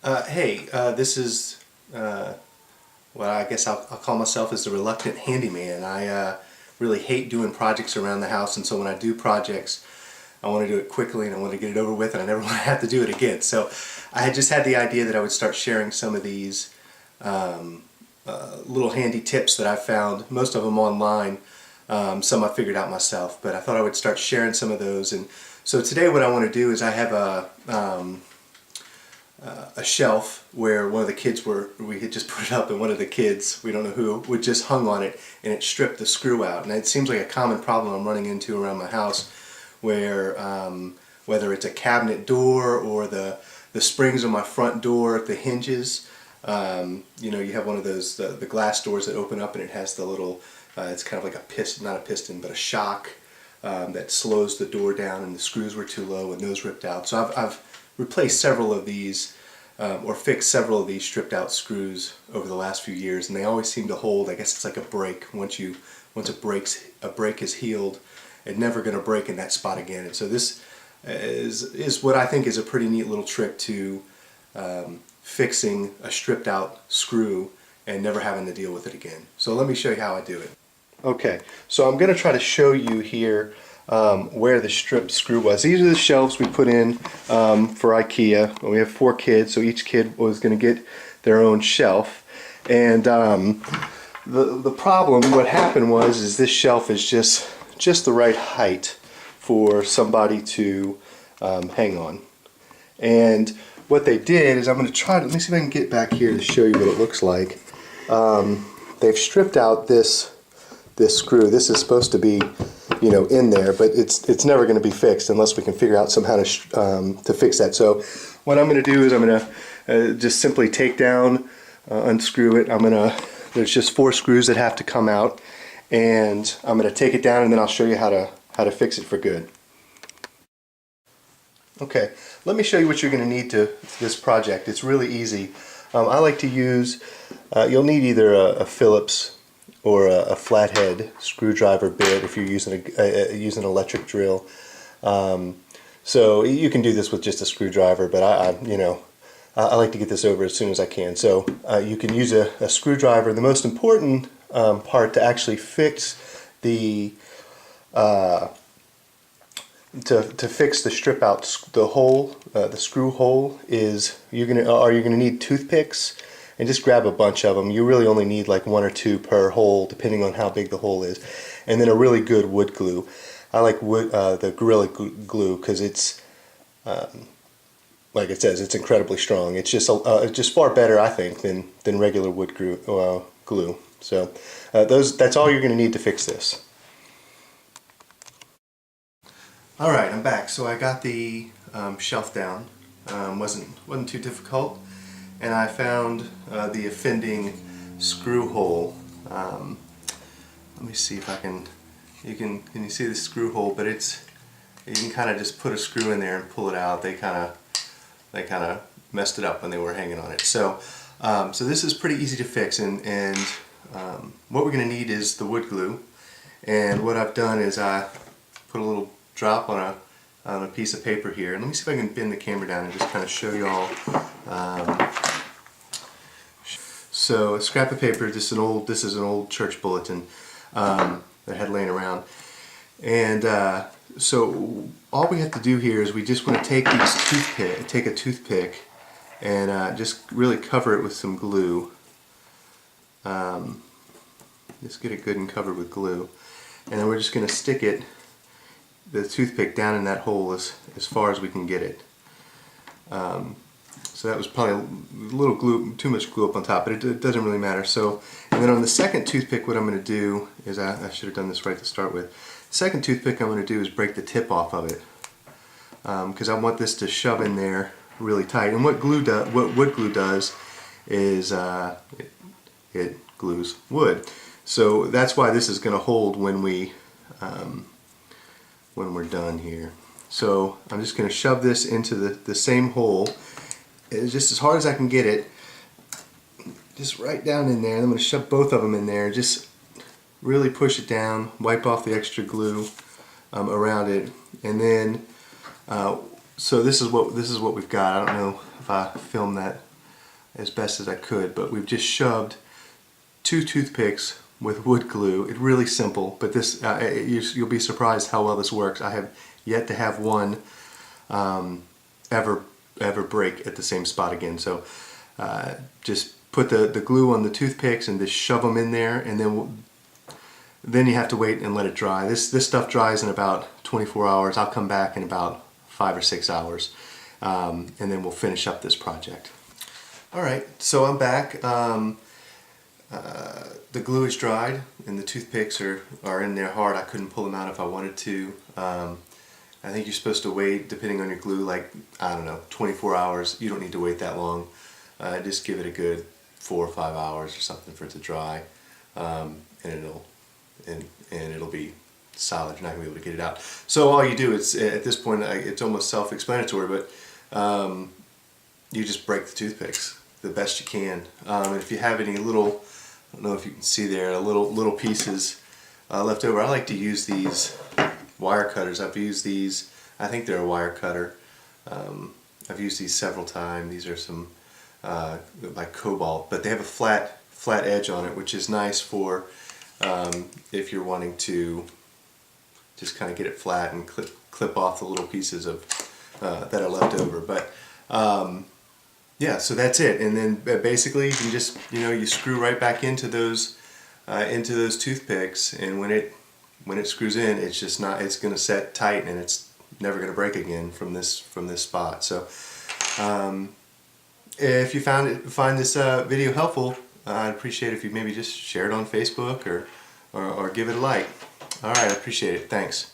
This is what I guess I'll call myself as the reluctant handyman. I really hate doing projects around the house, and so when I do projects, I want to do it quickly and I want to get it over with, and I never want to have to do it again. So I had just had the idea that I would start sharing some of these little handy tips that I've found, most of them online. Some I figured out myself, but I thought I would start sharing some of those. And so today what I want to do is I have a shelf where one of the kids we had just put it up, and one of the kids, we don't know who, would just hung on it, and it stripped the screw out. And it seems like a common problem I'm running into around my house, where whether it's a cabinet door or the springs on my front door, the hinges, you know, you have one of those, the glass doors that open up and it has the little, it's kind of like a piston, not a piston, but a shock that slows the door down, and the screws were too low and those ripped out. So I've replaced several of these, or fixed several of these stripped out screws over the last few years, and they always seem to hold. I guess it's like a brake. Once a break is healed, it's never going to break in that spot again. And so this is what I think is a pretty neat little trick to fixing a stripped out screw and never having to deal with it again. So let me show you how I do it. Okay, so I'm going to try to show you here where the stripped screw was. These are the shelves we put in for IKEA. We have 4 kids, so each kid was going to get their own shelf. And the problem, what happened is this shelf is just the right height for somebody to hang on. And what they did is, I'm going to try to, let me see if I can get back here to show you what it looks like. They've stripped out this screw. This is supposed to be, you know, in there, but it's never going to be fixed unless we can figure out somehow to fix that. So what I'm going to do is I'm going to just simply take down, unscrew it. There's just 4 screws that have to come out, and I'm going to take it down, and then I'll show you how to fix it for good. Okay, let me show you what you're going to need to this project. It's really easy. I like to use, you'll need either a Phillips or a flathead screwdriver bit if you're using an electric drill. So you can do this with just a screwdriver, but I like to get this over as soon as I can. So you can use a screwdriver. The most important part to actually fix the to fix the strip out, the hole, the screw hole, is you're gonna need toothpicks, and just grab a bunch of them. You really only need like 1 or 2 per hole, depending on how big the hole is, and then a really good wood glue. I like the Gorilla Glue because it's like it says, it's incredibly strong. It's just far better, I think, than regular wood glue. So that's all you're going to need to fix this. Alright, I'm back. So I got the shelf down. Wasn't too difficult, and I found the offending screw hole. Let me see if I can. Can you see the screw hole? But you can kind of just put a screw in there and pull it out. They kind of messed it up when they were hanging on it. So so this is pretty easy to fix, and what we're going to need is the wood glue. And what I've done is I put a little drop on a piece of paper here, and let me see if I can bend the camera down and just kind of show you all. So a scrap of paper. This is an old church bulletin that I had laying around, and so all we have to do here is we just want to take a toothpick and just really cover it with some glue. Just get it good and covered with glue, and then we're just going to stick the toothpick down in that hole as far as we can get it. So that was probably a little glue, too much glue up on top, but it doesn't really matter. So, and then on the second toothpick, what I'm going to do is, I should have done this right to start with. The second toothpick I'm going to do is break the tip off of it, because I want this to shove in there really tight. And what wood glue does is it glues wood. So that's why this is going to hold when we're done here. So I'm just going to shove this into the same hole, just as hard as I can get it, just right down in there. And I'm going to shove both of them in there, just really push it down, wipe off the extra glue around it, and then so this is what we've got. I don't know if I filmed that as best as I could, but we've just shoved 2 toothpicks with wood glue. It's really simple, but this you'll be surprised how well this works. I have yet to have one ever break at the same spot again. So just put the glue on the toothpicks and just shove them in there, and then you have to wait and let it dry. This stuff dries in about 24 hours. I'll come back in about 5 or 6 hours, and then we'll finish up this project. Alright, so I'm back. The glue is dried and the toothpicks are in there hard. I couldn't pull them out if I wanted to. I think you're supposed to wait, depending on your glue, like, I don't know, 24 hours. You don't need to wait that long. Just give it a good 4 or 5 hours or something for it to dry, and it'll be solid. You're not gonna be able to get it out. So all you do is, at this point, it's almost self-explanatory, but you just break the toothpicks the best you can. And if you have any little, I don't know if you can see there, little pieces left over, I like to use these wire cutters. I've used these, I think they're a wire cutter. I've used these several times. These are some like cobalt, but they have a flat edge on it, which is nice for if you're wanting to just kind of get it flat and clip off the little pieces of that are left over. But yeah, so that's it. And then basically you can just, you screw right back into those toothpicks, and when it screws in, it's just not, it's going to set tight, and it's never going to break again from this spot. So if you find this video helpful, I'd appreciate it if you maybe just share it on Facebook or give it a like. Alright, I appreciate it. Thanks.